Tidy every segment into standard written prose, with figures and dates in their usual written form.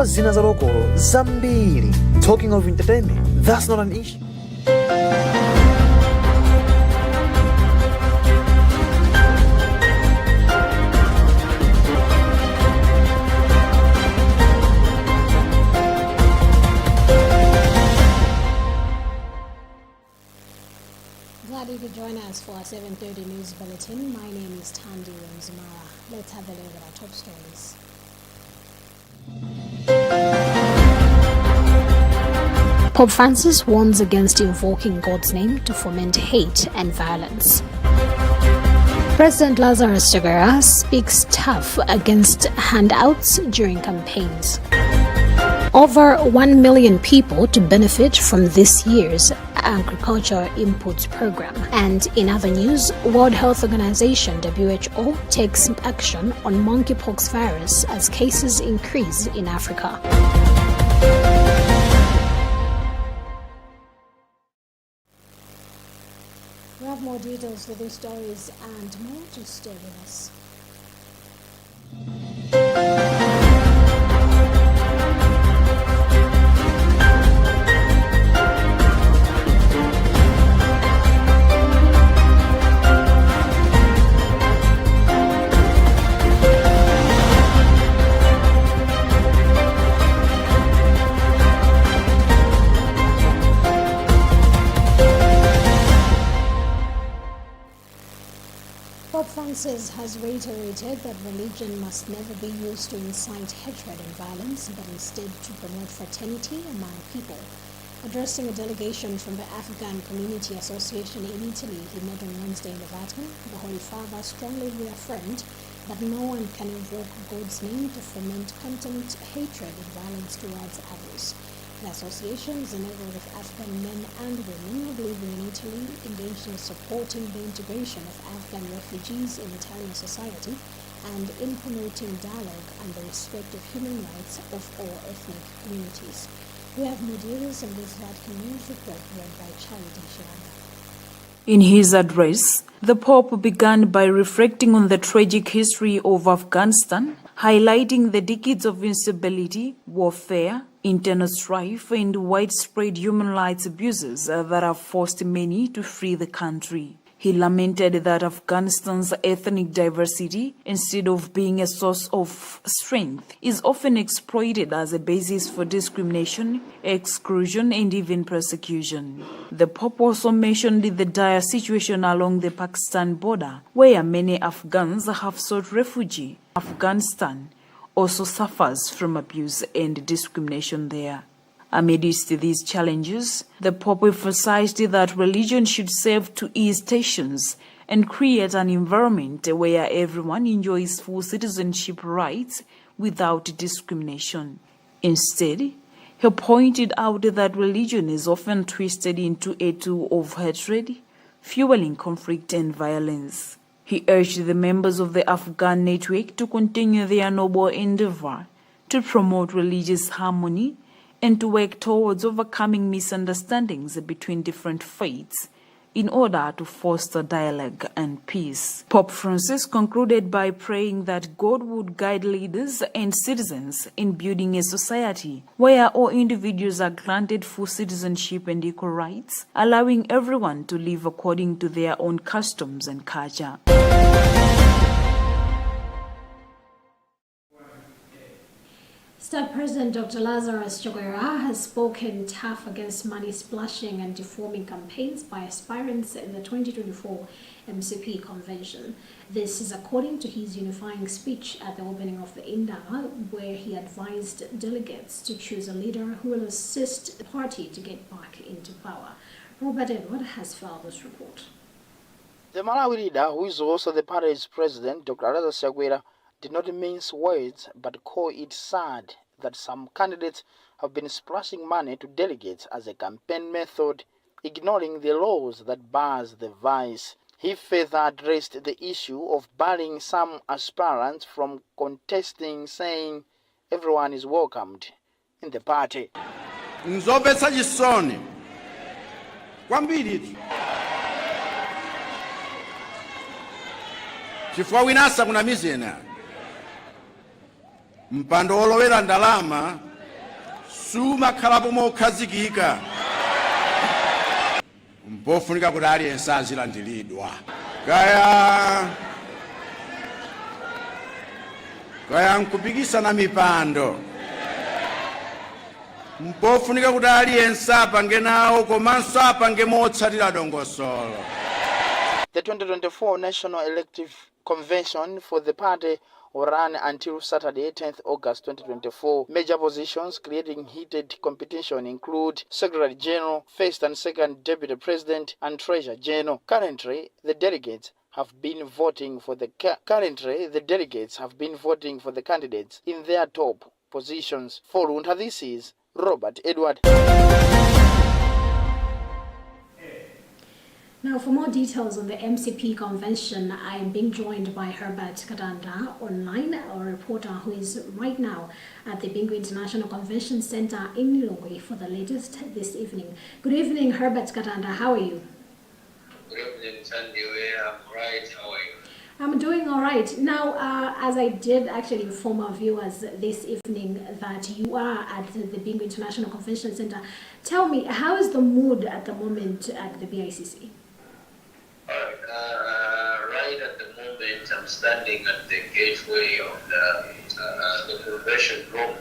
Zina za lokolo zambiri. Talking of entertainment, that's not an issue. Glad you could join us for our 7:30 news bulletin. My name is Tandi Ramzumara. Let's have a look at our top stories. Pope Francis warns against invoking God's name to foment hate and violence. President Lazarus Chakwera speaks tough against handouts during campaigns. Over 1 million people to benefit from this year's agriculture inputs program. And in other news, World Health Organization (WHO) takes action on monkeypox virus as cases increase in Africa. We have more details for these stories and more. Just stay with us. Pope Francis has reiterated that religion must never be used to incite hatred and violence, but instead to promote fraternity among people. Addressing a delegation from the Afghan Community Association in Italy, he met on Wednesday in the Vatican. The Holy Father strongly reaffirmed that no one can invoke God's name to foment contempt, hatred, and violence towards others. The association is a network of Afghan men and women living in Italy, engaged in supporting the integration of Afghan refugees in Italian society and in promoting dialogue and the respect of human rights of all ethnic communities. We have more details on this Vatican News report read by Charity Shirana. In his address, the Pope began by reflecting on the tragic history of Afghanistan, highlighting the decades of instability, warfare, internal strife, and widespread human rights abuses that have forced many to flee the country. He lamented that Afghanistan's ethnic diversity, instead of being a source of strength, is often exploited as a basis for discrimination, exclusion, and even persecution. The Pope also mentioned the dire situation along the Pakistan border, where many Afghans have sought refuge. Afghanistan also suffers from abuse and discrimination there. Amidst these challenges, the Pope emphasized that religion should serve to ease tensions and create an environment where everyone enjoys full citizenship rights without discrimination. Instead, he pointed out that religion is often twisted into a tool of hatred, fueling conflict and violence. He urged the members of the Afghan network to continue their noble endeavor to promote religious harmony and to work towards overcoming misunderstandings between different faiths in order to foster dialogue and peace. Pope Francis concluded by praying that God would guide leaders and citizens in building a society where all individuals are granted full citizenship and equal rights, allowing everyone to live according to their own customs and culture. State President Dr. Lazarus Chakwera has spoken tough against money splashing and deforming campaigns by aspirants in the 2024 MCP convention. This is according to his unifying speech at the opening of the INDA, where he advised delegates to choose a leader who will assist the party to get back into power. Robert Edward has filed this report. The Malawi leader, who is also the party's president, Dr. Lazarus Chakwera, did not mince words but call it sad that some candidates have been splashing money to delegates as a campaign method, ignoring the laws that bars the vice. He further addressed the issue of barring some aspirants from contesting, saying everyone is welcomed in the party. Nzopesa chisoni kwambiri chifukwa winasa kuna mizena mpando olowera ndalama sumakhalapo mokhazikika mpofunika kuti aliyense azilandiridwa kaya nkupikisana mipando mpofunika kuti aliyense apange nawo komanso apange motsatira dongosolo. The 2024 National Elective Convention for the party will run until Saturday, 10th August 2024. Major positions creating heated competition include Secretary General, First and Second Deputy President, and Treasurer General. Currently, the delegates have been voting for the candidates in their top positions. For Luntha, this is Robert Edward. Now, for more details on the MCP convention, I am being joined by Herbert Katanda online, our reporter who is right now at the Bingu International Convention Center in Lilongwe for the latest this evening. Good evening, Herbert Katanda. How are you? Good evening, Sandy. I'm right. How are you? I'm doing all right. Now, as I did actually inform our viewers this evening that you are at the Bingu International Convention Center, tell me, how is the mood at the moment at the BICC? Right at the moment, I'm standing at the gateway of the convention room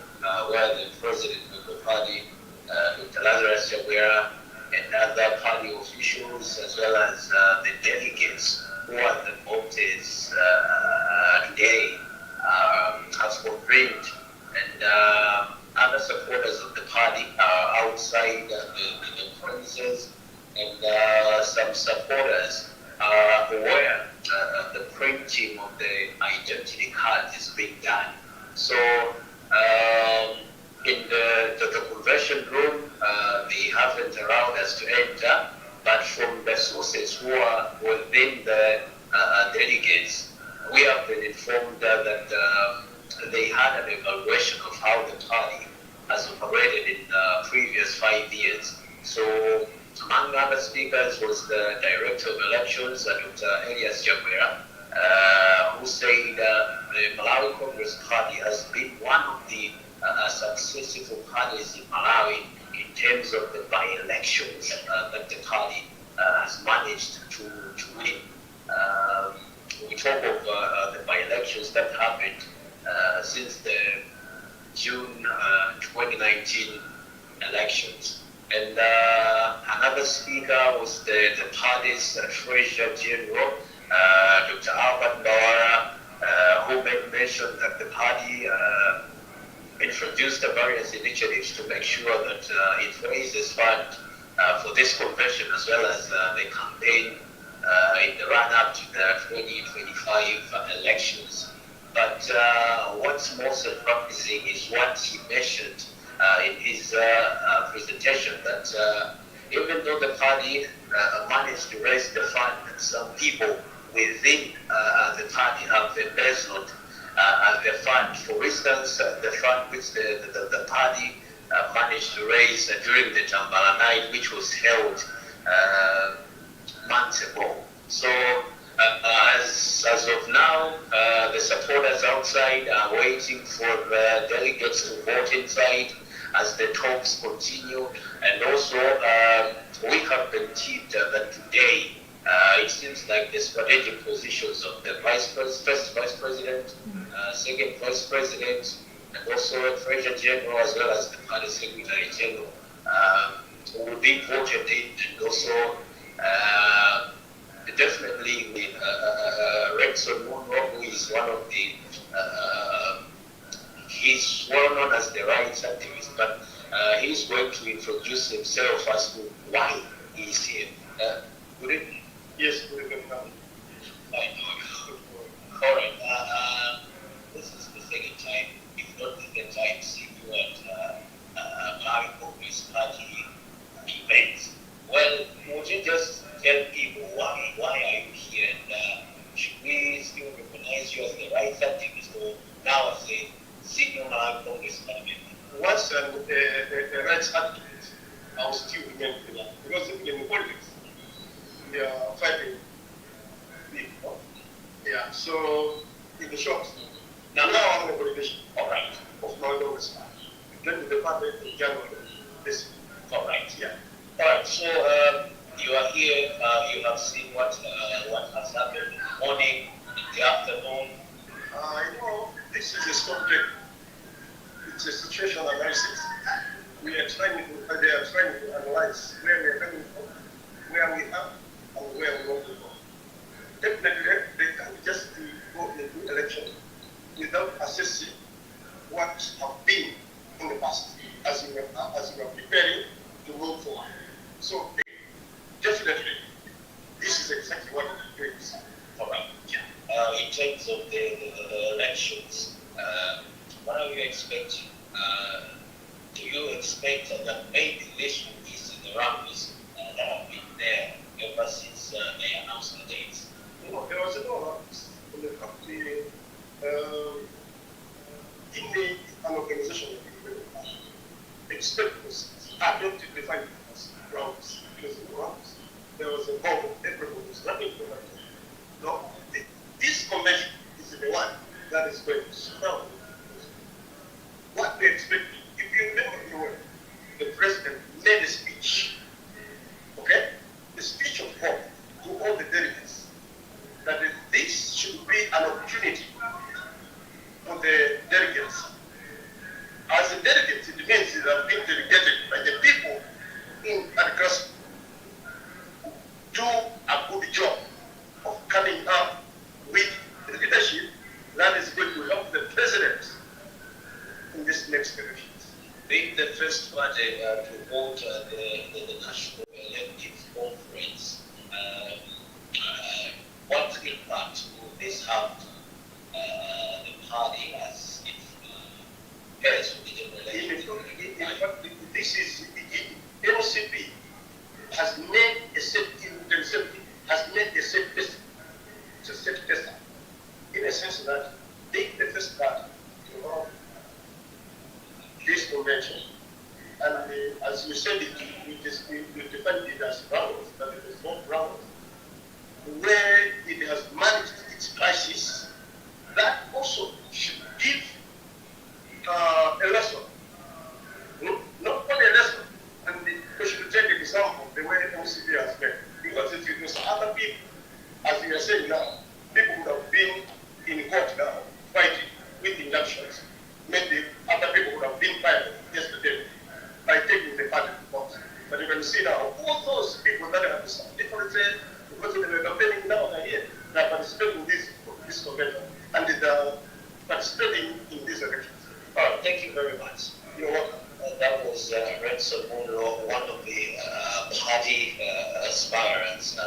where the president of the party, Dr. Lazarus Chakwera, and other party officials, as well as the delegates who are the voters today, have convened, and other supporters of the party are outside the premises, and some supporters are aware the printing of the identity cards is being done. So in the convention room, they haven't allowed us to enter, but from the sources who are within the delegates, we have been informed that they had an evaluation of how the party has operated in the previous 5 years. So among other speakers was the Director of Elections, Dr. Elias Chakwera, who said the Malawi Congress Party has been one of the successful parties in Malawi in terms of the by-elections that the party has managed to win. We talk of the by-elections that happened since the June 2019 elections. And another speaker was the party's Treasurer General, Dr. Albert Bawara, who made mention that the party introduced various initiatives to make sure that it raises funds for this convention as well as the campaign in the run-up to the 2025 elections. But what's more surprising is what he mentioned in his presentation, that even though the party managed to raise the fund, some people within the party have embezzled the fund. For instance, the fund which the party managed to raise during the Jambala night, which was held months ago. So as of now, the supporters outside are waiting for the delegates to vote inside as the talks continue. And also, we have been tipped that today, it seems like the strategic positions of the first vice president, second vice president, and also Treasurer General, as well as the party secretary general, will be voted in. And also, definitely with Rexon Munro, who is one of the, he's well known as the rights activist, but he's going to introduce himself as to why he is here. Good evening. Yes, good evening. All right. This is the second time, if not the third time, seeing you at Malawi Congress Party events. Well, would you just tell people why are you here, and should we still recognize you as the rights activist or now as a senior Malawi Congress Party member? Once the rights activist, I will still remain with that, because in politics, they are fighting big. Yeah, so in the short, now I'm in a politician. All right. Of Malawi Congress Party. joined the party in January this year. Correct. Yeah. All right. So you are here. You have seen what has happened in the morning, in the afternoon. This is a subject. It's a situational analysis. They are trying to analyze where we are coming from, where we are, and where we want to go. Definitely, they can't just go into election without assessing what have been in the past as you are preparing to move forward. So, definitely, this is exactly what it is. All right. Yeah. In terms of the elections, what are you expecting? Do you expect that maybe this will be the rallies that have been there ever since they announced the dates? There was no rallies in the country. In an organization expectancies adopted the finding as rounds. Because in rounds, there was a vote, everybody was running for that. No, this convention is the one that is going to surround what we expected. If you remember the president made a speech, okay? The speech of hope to all the delegates, that this should be an opportunity for the delegates. As a delegate, it means they have been delegated by the people in grassroots do a good job of coming up with the leadership that is going to help the president in this next election. Being the first party to vote the National Elective Conference, what impact will this have the party as it prepares for the general election? In fact, this is the NCP has made a set test. It's a set tester. In a sense that they the first party to have this convention, and as you said, we defined it as rounds, but it is not rounds, where it has managed its crisis. That also should give a lesson, not only a lesson, and we should take an example the way OCP has made, because if it was other people, as we are saying now, people would have been in court now fighting with inductions. Maybe other people would have been fired yesterday by taking the party to court. But you can see now, all those people that have some different because they were campaigning now they're here, they are participating in this convention, and they are participating in these elections. Thank you very much. You're welcome. That was Renson Munro, one of the party aspirants.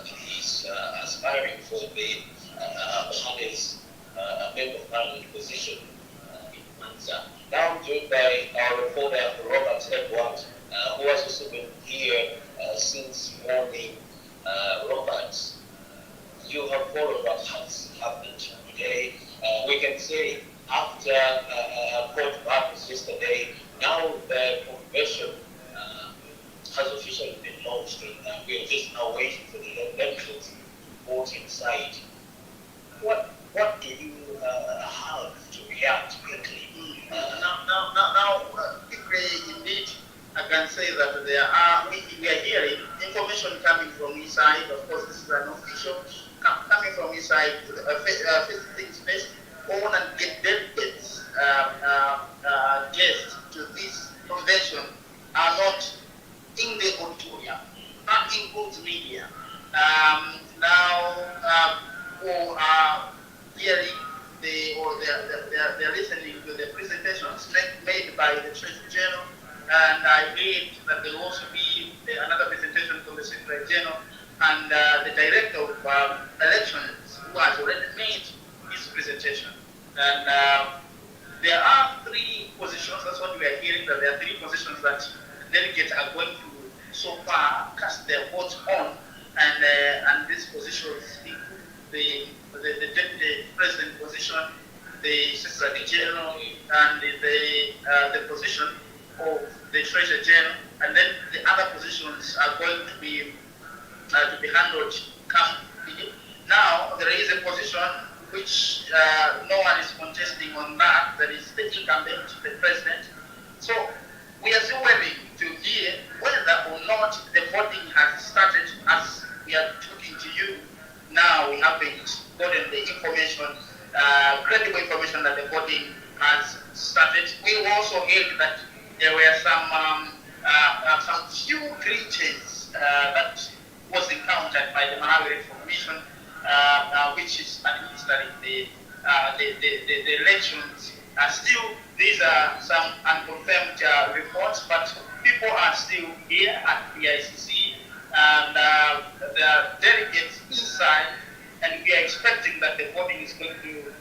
He's aspiring for the party's member of parliament position in Luntha. Now I'm joined by our reporter Robert Edward, who has also been here since morning. Robert, you have followed what has happened today. We can say after court practice yesterday, now the convention has officially been launched, and we are just now waiting for the elections to vote inside. What do you have to react quickly? Now, quickly, indeed, I can say that we are hearing information coming from his side. Of course, this is an official coming from his side. First things first, we want to get delegates, guests to this convention are not in the auditorium, not in both media. Who are hearing they're listening to the presentations made by the Treasury General, and I heard that there will also be another presentation from the Secretary General and the Director of Elections, who has already made his presentation. And there are three positions, that's what we are hearing, that there are three positions that delegates are going to so far cast their votes on, and these positions include the Deputy President position, the Secretary General, and the position of the Treasury General, and then the other positions are going to be handled carefully. Now there is a position which no one is contesting on that. That is the incumbent, the president. So we are still waiting to hear whether or not the voting has started. As we are talking to you now, we haven't gotten the information, credible information that the voting has started. We also heard that there were some few glitches that was encountered by the Malawi Electoral Commission, which is administering the elections. Still, these are some unconfirmed reports, but people are still here at the ICC, and the delegates inside, and we are expecting that the voting is going to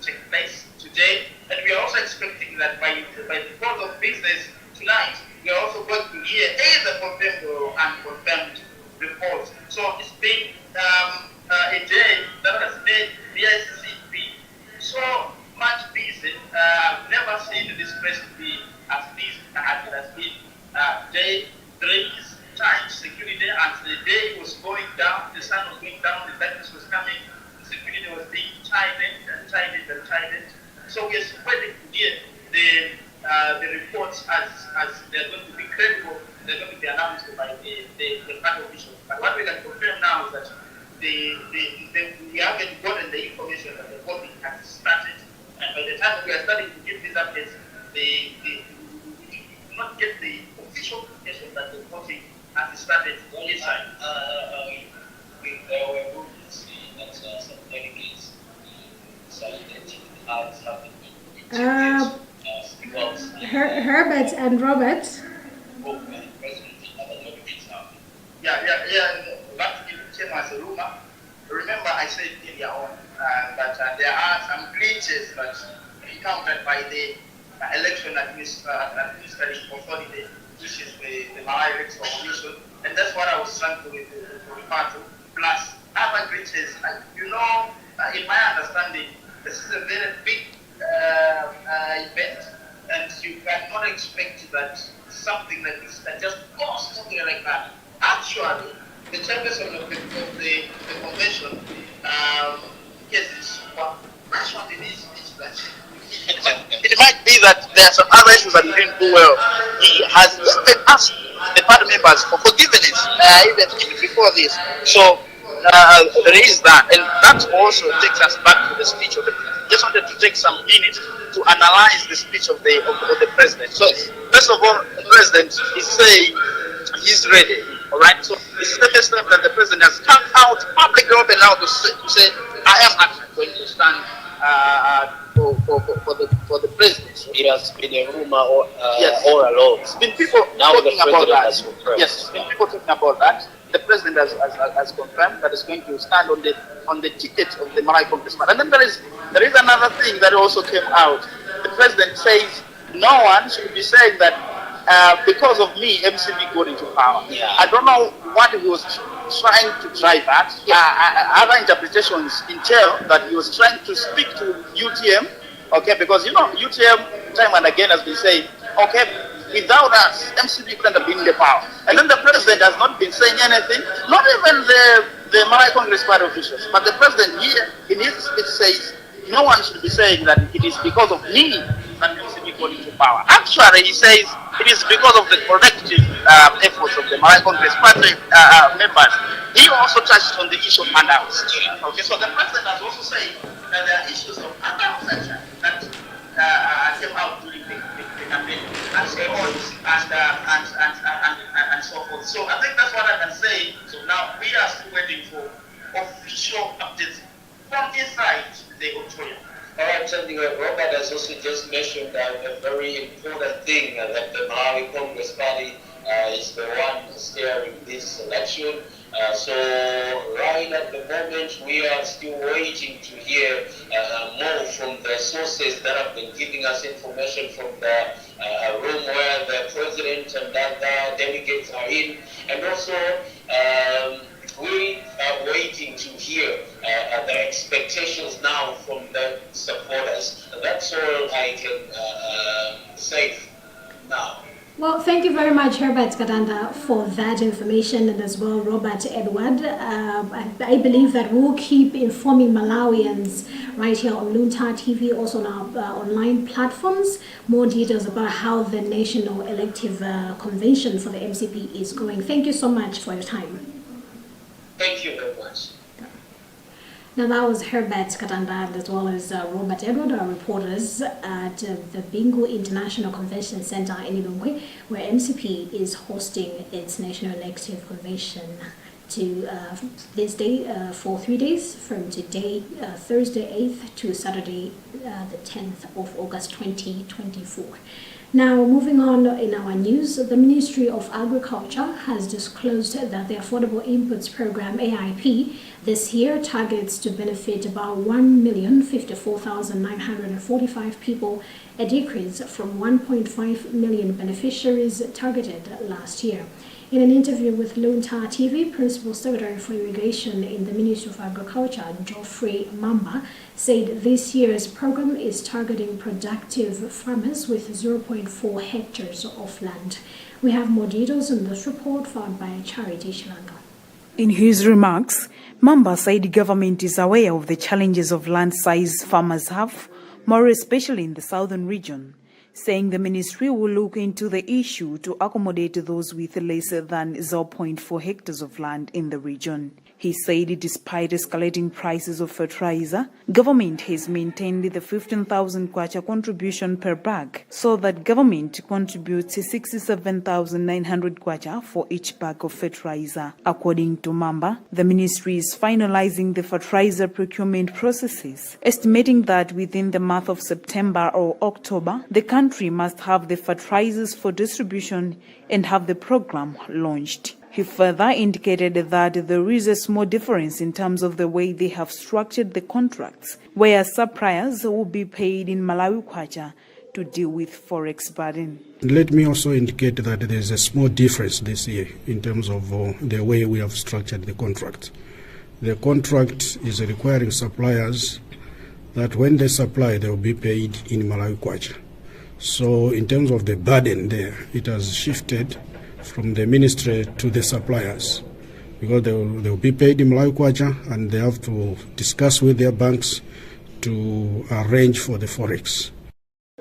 take place today, and we are also expecting that by the close of business tonight, we are also going to hear either confirmed or unconfirmed reports. So it's been a day that has made the ICC be so much busy. I've never seen this place to be as busy as it has been. Day 3 times security, and the day was going down, the sun was going down, the darkness was coming, the security was being tightened and tightened and tightened. So we are waiting to hear the reports as they're going to be credible, they're going to be announced by the party officials. But what we can confirm now is that we haven't gotten the information that the voting has started. And by the time we are starting to give these updates, we do not get the official information that the voting has started inside. We were able to see that some delegates decided that cards haven't been introduced because Herbert and Robert. Yeah. That came as a rumor. Remember, I said earlier on that there are some glitches that encountered by the election administrative authority, which is the Malawi Electoral Commission, and that's what I was trying to refer to. Plus other glitches, in my understanding, this is a very big event, and you cannot expect that something like this can just cost something like that. Actually, the chairperson of the convention, actually is that it might be that there are some other issues that he didn't do well. He has asked the party members for forgiveness even before this. So there is that, and that also takes us back to the speech of the president. Just wanted to take some minutes to analyze the speech of the president. So first of all, the president is saying he's ready. All right. So this is the first time that the president has come out publicly, open out to say, I am actually going to stand for the presidency. it has been a rumor all along. It's been people Now talking the about president that. has confirmed. Yes, it's been people talking about that. The president has confirmed that he's going to stand on the ticket of the Malawi Congress Party. And then there is another thing that also came out. The president says no one should be saying that because of me, MCB got into power. Yeah. I don't know what he was trying to drive at. Other interpretations entail that he was trying to speak to UTM, okay, because UTM time and again has been saying, okay, without us, MCB couldn't have been in the power. And then the president has not been saying anything, not even the Malawi Congress Party officials, but the president here in his speech says no one should be saying that it is because of me that MCB got into power. Actually, he says it is because of the collective efforts of the Malawi Congress Party members. He also touched on the issue of handouts. Okay, so the president has also said that there are issues of handouts that came out during the campaign, and so on, and so forth. So I think that's what I can say. So now we are still waiting for official updates from inside the auditorium. All right, something Robert has also just mentioned a very important thing that the Malawi Congress Party is the one steering this election. So right at the moment, we are still waiting to hear more from the sources that have been giving us information from the room where the president and other delegates are in, and also we are waiting to hear the expectations now from the supporters. That's all I can say now. Well, thank you very much, Herbert Katanda, for that information, and as well, Robert Edward. I believe that we'll keep informing Malawians right here on Luntha TV, also on our online platforms, more details about how the National Elective Convention for the MCP is going. Thank you so much for your time. Thank you very much. Now that was Herbert Katanda as well as Robert Edward, our reporters at the Bingu International Convention Center in Ilongwe, where MCP is hosting its National Elective Convention to this day for 3 days, from today, Thursday 8th to Saturday the 10th of August 2024. Now, moving on in our news, the Ministry of Agriculture has disclosed that the Affordable Inputs Program, AIP, this year targets to benefit about 1,054,945 people, a decrease from 1.5 million beneficiaries targeted last year. In an interview with Luntha TV, Principal Secretary for Irrigation in the Ministry of Agriculture, Geoffrey Mamba, said this year's program is targeting productive farmers with 0.4 hectares of land. We have more details in this report found by Charity Shilanga. In his remarks, Mamba said the government is aware of the challenges of land size farmers have, more especially in the southern region, saying the ministry will look into the issue to accommodate those with less than 0.4 hectares of land in the region. He said despite escalating prices of fertilizer, government has maintained the 15,000 kwacha contribution per bag, so that government contributes 67,900 kwacha for each bag of fertilizer. According to Mamba, the ministry is finalizing the fertilizer procurement processes, estimating that within the month of September or October, the country must have the fertilizers for distribution and have the program launched. He further indicated that there is a small difference in terms of the way they have structured the contracts, where suppliers will be paid in Malawi kwacha to deal with forex burden. Let me also indicate that there is a small difference this year in terms of the way we have structured the contract. The contract is requiring suppliers that when they supply, they will be paid in Malawi kwacha. So in terms of the burden there, it has shifted from the ministry to the suppliers, because they will be paid in Malawi kwacha and they have to discuss with their banks to arrange for the forex.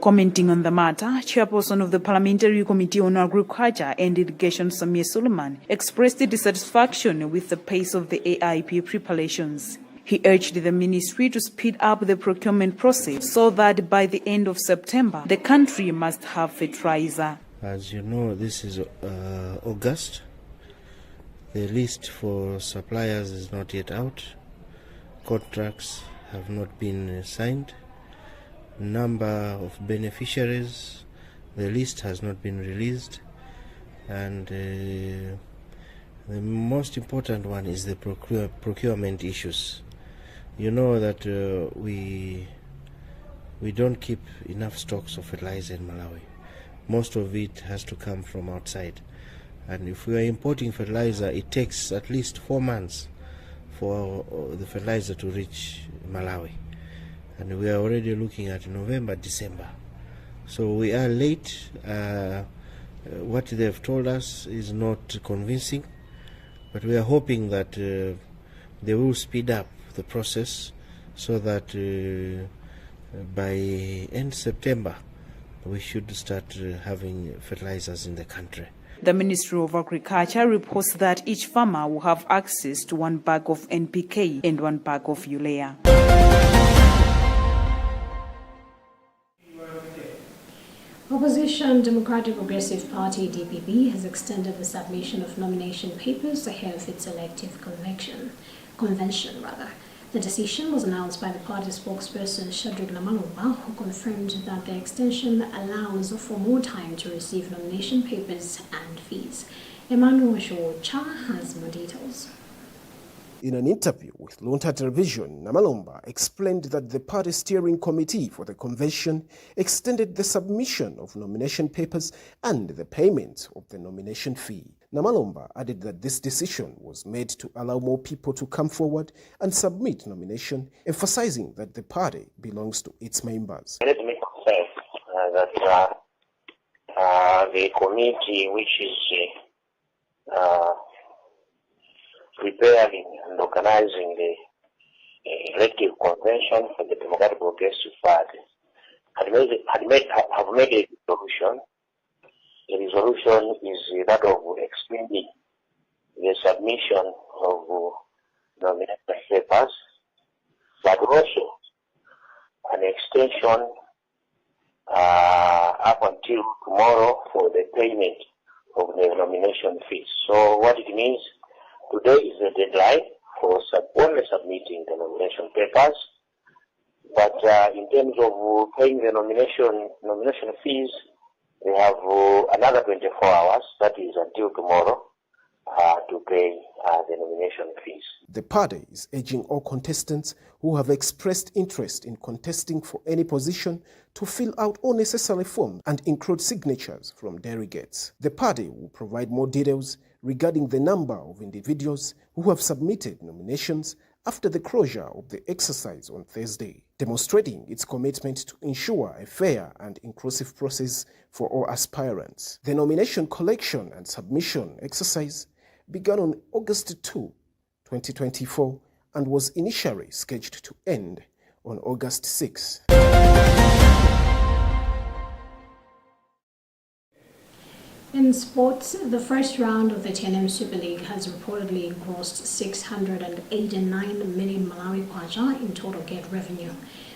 Commenting on the matter, Chairperson of the Parliamentary Committee on Agriculture and Irrigation, Samir Suleiman, expressed dissatisfaction with the pace of the AIP preparations. He urged the ministry to speed up the procurement process so that by the end of September, the country must have fertilizer. As you know, this is August. The list for suppliers is not yet out. Contracts have not been signed. Number of beneficiaries, the list has not been released. And the most important one is the procurement issues. You know that we don't keep enough stocks of fertilizer in Malawi. Most of it has to come from outside. And if we are importing fertilizer, it takes at least 4 months for the fertilizer to reach Malawi. And we are already looking at November, December. So we are late. What they have told us is not convincing, but we are hoping that they will speed up the process so that by end September, we should start having fertilizers in the country. The Ministry of Agriculture reports that each farmer will have access to 1 bag of NPK and 1 bag of urea. Opposition Democratic Progressive Party DPP has extended the submission of nomination papers ahead of its elective convention. The decision was announced by the party spokesperson Shadrack Namalumba, who confirmed that the extension allows for more time to receive nomination papers and fees. Emmanuel Shocha has more details. In an interview with Luntha Television, Namalumba explained that the party steering committee for the convention extended the submission of nomination papers and the payment of the nomination fee. Namalumba added that this decision was made to allow more people to come forward and submit nomination, emphasizing that the party belongs to its members. Let me confess that the committee which is preparing and organizing the elective convention for the Democratic Progressive Party have made a resolution. The resolution is that of extending the submission of nomination papers, but also an extension up until tomorrow for the payment of the nomination fees. So what it means, today is the deadline for only submitting the nomination papers, but in terms of paying the nomination fees, we have another 24 hours, that is until tomorrow, to pay the nomination fees. The party is urging all contestants who have expressed interest in contesting for any position to fill out all necessary forms and include signatures from delegates. The party will provide more details regarding the number of individuals who have submitted nominations after the closure of the exercise on Thursday, demonstrating its commitment to ensure a fair and inclusive process for all aspirants. The nomination collection and submission exercise began on August 2, 2024, and was initially scheduled to end on August 6. In sports, the first round of the TNM Super League has reportedly grossed 689 million Malawi kwacha in total gate revenue.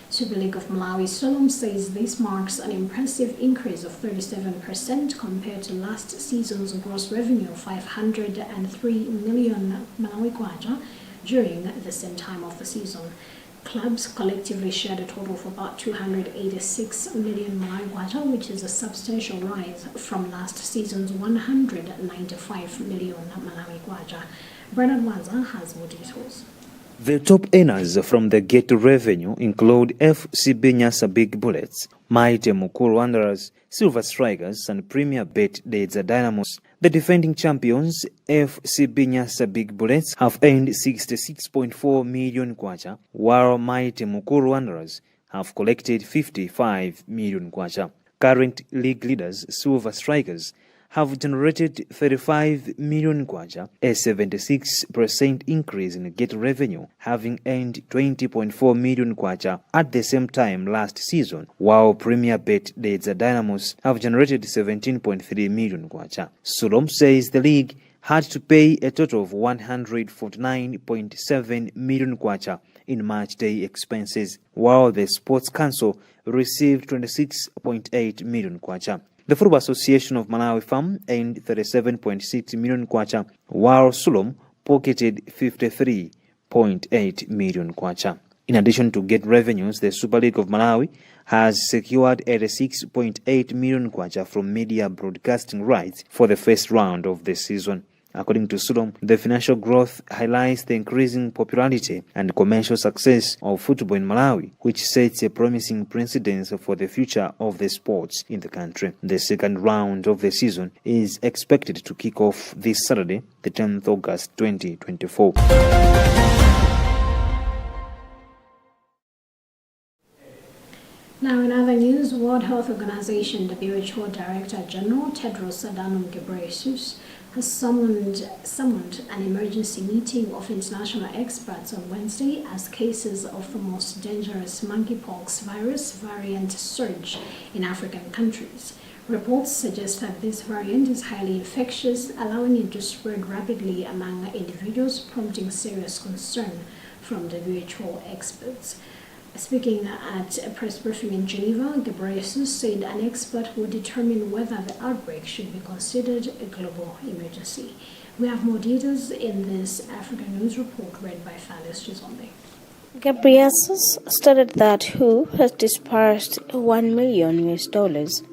Super League of Malawi Solom says this marks an impressive increase of 37% compared to last season's gross revenue of 503 million Malawi kwacha during the same time of the season. Clubs collectively shared a total of about 286 million Malawi kwacha, which is a substantial rise from last season's 195 million Malawi kwacha. Bernard Wanza has more details. The top earners from the gate revenue include FCB Nyasa Big Bullets, Mighty Mukuru Wanderers, Silver Strikers, and Premier Bet Dedza Dynamos. The defending champions, FCB Nyasa Big Bullets, have earned 66.4 million kwacha, while Mighty Mukuru Wanderers have collected 55 million kwacha. Current league leaders, Silver Strikers, have generated 35 million kwacha, a 76% increase in gate revenue, having earned 20.4 million kwacha at the same time last season, while Premier Bet Dedza Dynamos have generated 17.3 million kwacha. Solom says the league had to pay a total of 149.7 million kwacha in match day expenses, while the Sports Council received 26.8 million kwacha. The Football Association of Malawi FAM earned 37.6 million kwacha, while Solom pocketed 53.8 million kwacha. In addition to gate revenues, the Super League of Malawi has secured 86.8 million kwacha from media broadcasting rights for the first round of the season. According to Solom, the financial growth highlights the increasing popularity and commercial success of football in Malawi, which sets a promising precedent for the future of the sports in the country. The second round of the season is expected to kick off this Saturday, the 10th August 2024. Now, in other news, World Health Organization WHO Director General Tedros Adhanom Ghebreyesus has summoned an emergency meeting of international experts on Wednesday as cases of the most dangerous monkeypox virus variant surge in African countries. Reports suggest that this variant is highly infectious, allowing it to spread rapidly among individuals, prompting serious concern from WHO experts. Speaking at a press briefing in Geneva, Ghebreyesus said an expert will determine whether the outbreak should be considered a global emergency. We have more details in this African News report read by Phyllis Chizombe. Ghebreyesus stated that WHO has disbursed $1 million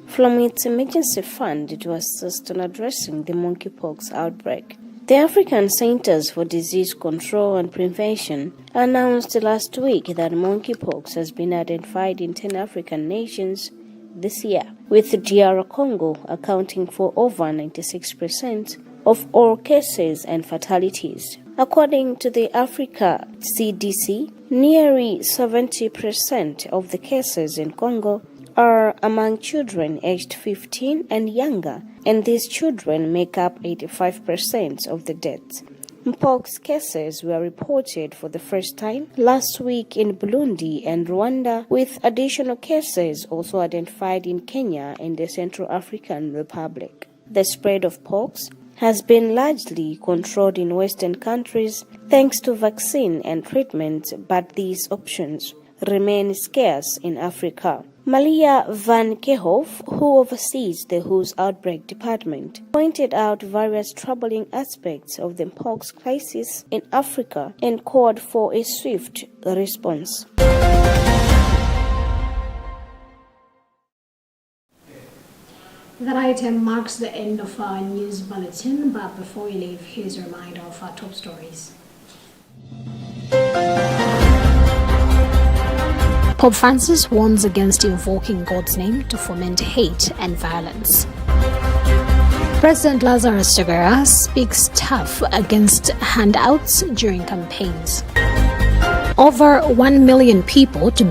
from its emergency fund to assist in addressing the monkeypox outbreak. The African Centers for Disease Control and Prevention announced last week that monkeypox has been identified in 10 African nations this year, with DR Congo accounting for over 96% of all cases and fatalities. According to the Africa CDC, nearly 70% of the cases in Congo are among children aged 15 and younger, and these children make up 85% of the deaths. Mpox cases were reported for the first time last week in Burundi and Rwanda, with additional cases also identified in Kenya and the Central African Republic. The spread of pox has been largely controlled in Western countries thanks to vaccine and treatment, but these options remain scarce in Africa. Malia van Kehoff, who oversees the WHO's outbreak department, pointed out various troubling aspects of the pox crisis in Africa and called for a swift response. That item marks the end of our news bulletin, but before we leave, here's a reminder of our top stories. Pope Francis warns against invoking God's name to foment hate and violence. President Lazarus Chakwera speaks tough against handouts during campaigns. Over 1 million people to